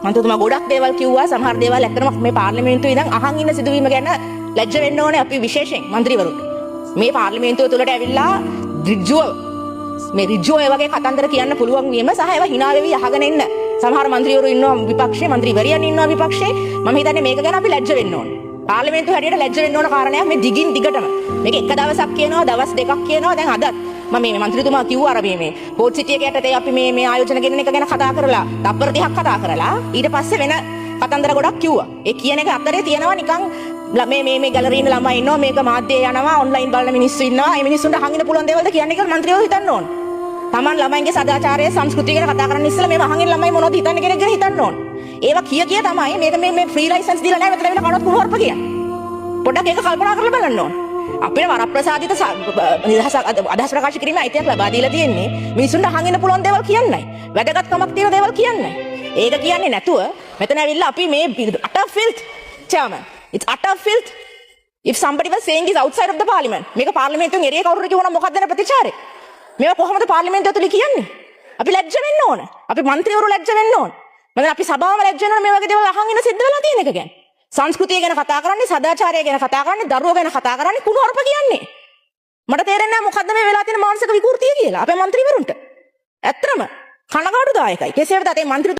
මන්ත්‍රීතුමා ගොඩක් දේවල් කිව්වා. සමහර දේවල් ඇත්තටම මේ පාර්ලිමේන්තුවේ ඉඳන් අහන් ඉන්න සිදුවීම ගැන ලැජ්ජ වෙන්න ඕනේ අපි විශේෂයෙන් മന്ത്രിවරුන්ට. මේ පාර්ලිමේන්තුව තුළට ඇවිල්ලා ඍජුව ඒ වගේ කතන්දර කියන්න පුළුවන් වීම සහ ඒවා hina වෙවි අහගෙන ඉන්න සමහර മന്ത്രിවරු ඉන්නවා විපක්ෂයේ മന്ത്രിවරියන් ඉන්නවා විපක්ෂයේ. මම හිතන්නේ මේක ගැන අපි ලැජ්ජ වෙන්න ඕනේ. පාර්ලිමේන්තුව හැටියට ලැජ්ජ වෙන්න ඕන කාරණයක් මේ දිගින් දිගටම. මේක එක දවසක් කියනවා, දවස් දෙකක් කියනවා. දැන් අදත් මම මේ മന്ത്രിතුමා කිව්වා අර මේ පෝට් සිටි එක යටතේ අපි මේ ආයෝජන ගෙනන එක ගැන කතා කරලා තප්පර 30ක් කතා කරලා ඊට පස්සේ වෙන කතන්දර ගොඩක් කිව්වා. ඒ කියන එක අතරේ තියෙනවා නිකන් මේ ගැලරි ඉන්න ළමයි ඉන්නවා, මේක මාධ්‍යයේ යනවා, ඔන්ලයින් බලන මිනිස්සු ඉන්නවා. මේ මිනිස්සුන්ට අහන්න පුළුවන් දේවල්ද කියන්නේ කියලා മന്ത്രിවරු හිතන්න ඕන. Taman ළමයින්ගේ සදාචාරය සංස්කෘතිය ගැන කතා කරන්න ඉස්සෙල්ලා මේ අහන්න ළමයි මොනවද හිතන්නේ කියන එක ගැන හිතන්න ඕන. ඒවා කිය තමයි මේක මේ ෆ්‍රී ලයිසන්ස් දීලා නැහැ මෙතන වෙන කවුරුත් කුණුවarp කියන්නේ. පොඩ්ඩක් ඒක කල්පනා කරලා බලන්න ඕන. අපේ වරප්‍රසාදිත අදහස් ප්‍රකාශ කිරීමේ අයිතියක් ලබා දීලා තියෙන්නේ මිනිසුන්ට අහන්න පුළුවන් දේවල් කියන්නයි. වැදගත්කමක් තියෙන දේවල් කියන්නයි. ඒක කියන්නේ නැතුව මෙතන ඇවිල්ලා අපි මේ utter filth chairman. It's utter filth. If somebody was saying is outside of the parliament. මේක පාර්ලිමේන්තුවෙන් එළිය කවුරු කිව්වනම් මොකක්ද වෙන ප්‍රතිචාරය? මේවා කොහොමද පාර්ලිමේන්තුව තුල කියන්නේ? අපි ලැජ්ජ වෙන්න ඕන. අපි മന്ത്രിවරු ලැජ්ජ වෙන්න ඕන. මම අපි සභාවම ලැජ්ජ වෙනවා මේ වගේ දේවල් අහන් ඉන්න සිද්ධ වෙලා තියෙන එක ගැන. සංස්කෘතිය ගැන කතා කරන්නේ, සදාචාරය ගැන කතා කරන්නේ, දරුවෝ ගැන කතා කරන්නේ, කුණුවarp කියන්නේ. මට තේරෙන්නේ නැහැ මොකද්ද මේ වෙලා තියෙන මානසික විකෘතිය කියලා අපේ മന്ത്രിවරුන්ට. ඇත්තම කනගාටුදායකයි. කෙසේ වෙතත් මේ മന്ത്രි